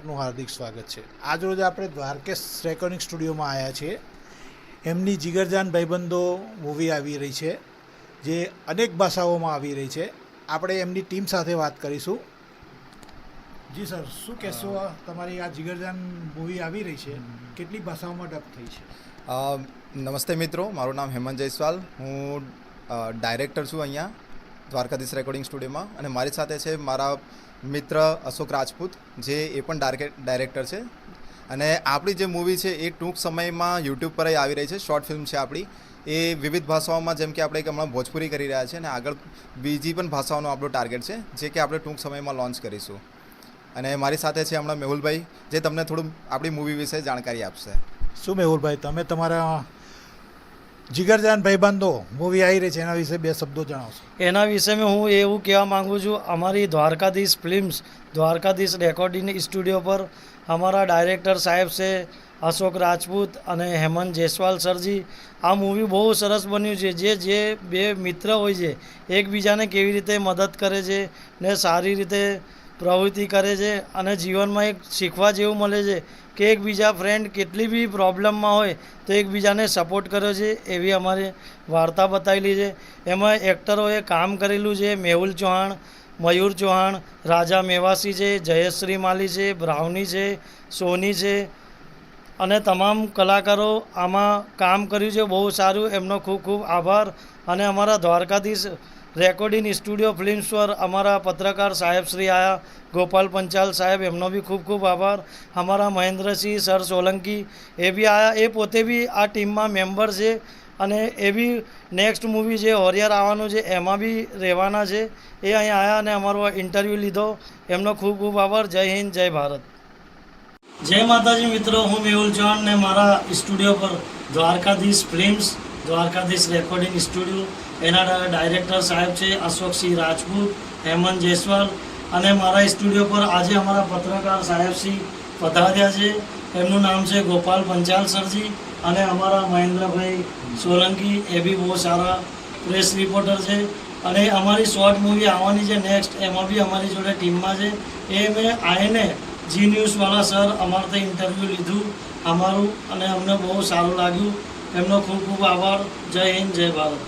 નું હાર્દિક સ્વાગત છે। આજ રોજ આપણે દ્વારકેશ રેકોર્ડિંગ સ્ટુડિયોમાં આવ્યા છીએ। એમની જીગરજાન ભાઈબંધો મૂવી આવી રહી છે, જે અનેક ભાષાઓમાં આવી રહી છે। આપણે એમની ટીમ સાથે વાત કરીશું। જી સર, શું કહેશો? તમારી આ જીગરજાન મૂવી આવી રહી છે, કેટલી ભાષાઓમાં ડબ થઈ છે? નમસ્તે મિત્રો, મારું નામ હેમંત જયસ્વાલ, હું ડાયરેક્ટર છું અહીંયા દ્વારકાધીશ રેકોર્ડિંગ સ્ટુડિયોમાં, અને મારી સાથે છે મારા મિત્ર અશોક રાજપૂત, જે એ પણ ડાયરેક્ટર છે। અને આપણી જે મૂવી છે એ ટૂંક સમયમાં યુટ્યુબ પર આવી રહી છે। શોર્ટ ફિલ્મ છે આપણી, એ વિવિધ ભાષાઓમાં, જેમ કે આપણે હમણાં ભોજપુરી કરી રહ્યા છે અને આગળ બીજી પણ ભાષાઓનો આપણો ટાર્ગેટ છે, જે કે આપણે ટૂંક સમયમાં લોન્ચ કરીશું। અને મારી સાથે છે હમણાં મેહુલભાઈ, જે તમને થોડું આપણી મૂવી વિશે જાણકારી આપશે। શું મેહુલભાઈ, તમે તમારા જીગરજાન ભાઈબંધો મૂવી આવી રહી છે એના વિશે બે શબ્દો જણાવશો? એના વિશે હું એવું કહેવા માગું છું, અમારી Dwarkadhish films, Dwarkadhish recording studio પર અમારા ડાયરેક્ટર સાહેબ છે અશોક રાજપૂત અને હેમંત જયસ્વાલ સરજી। આ મૂવી બહુ સરસ બન્યું છે। જે બે મિત્ર હોય છે, એકબીજાને કેવી રીતે મદદ કરે છે ને સારી રીતે પ્રવૃત્તિ કરે છે, અને જીવનમાં એક શીખવા જેવું મળે છે કે એકબીજા ફ્રેન્ડ કેટલી બી પ્રોબ્લેમમાં હોય તો એકબીજાને સપોર્ટ કર્યો છે, એવી અમારી વાર્તા બતાવેલી છે। એમાં એક્ટરોએ કામ કરેલું છે મેહુલ ચૌહાણ, મયુર ચૌહાણ, રાજા મેવાસી છે, જયેશ્રી માલી છે, બ્રાઉની છે, સોની છે, અને તમામ કલાકારો આમાં કામ કર્યું છે બહુ સારું। એમનો ખૂબ ખૂબ આભાર। અને અમારા દ્વારકાધીશ રેકોર્ડિંગ સ્ટુડિયો ફિલ્મ્સ પર અમારા પત્રકાર સાહેબ શ્રી આયા, ગોપાલ પંચાલ સાહેબ, એમનો બી ખૂબ ખૂબ આભાર। અમારા મહેન્દ્રસિંહ સર સોલંકી એ બી આયા, એ પોતે બી આ ટીમમાં મેમ્બર છે, અને એ બી નેક્સ્ટ મૂવી જે હોરિયર આવવાનું છે એમાં બી રહેવાના છે। એ અહીંયા આવ્યા અને અમારો ઇન્ટરવ્યૂ લીધો, એમનો ખૂબ ખૂબ આભાર। જય હિન્દ, જય ભારત, જય માતાજી। મિત્રો, હું મેહુલ ચૌહાણ ને મારા સ્ટુડિયો પર Dwarkadhish films, Dwarkadhish recording studio, એના ડાયરેક્ટર સાહેબ છે અશોકસિંહ રાજપૂત, હેમંત જયસ્વાલ, અને મારા સ્ટુડિયો પર આજે અમારા પત્રકાર સાહેબશ્રી પધાર્યા છે। એમનું નામ છે ગોપાલ પંચાલ સરજી, અને અમારા મહેન્દ્રભાઈ સોલંકી, એ બી બહુ સારા પ્રેસ રિપોર્ટર છે। અને અમારી શોર્ટ મૂવી આવવાની છે નેક્સ્ટ, એમાં બી અમારી જોડે ટીમમાં છે। એ મેં આવીને જી ન્યૂઝવાળા સર અમારાથી ઇન્ટરવ્યૂ લીધું અમારું, અને અમને બહુ સારું લાગ્યું। એમનો ખૂબ ખૂબ આભાર। જય હિન્દ, જય ભારત।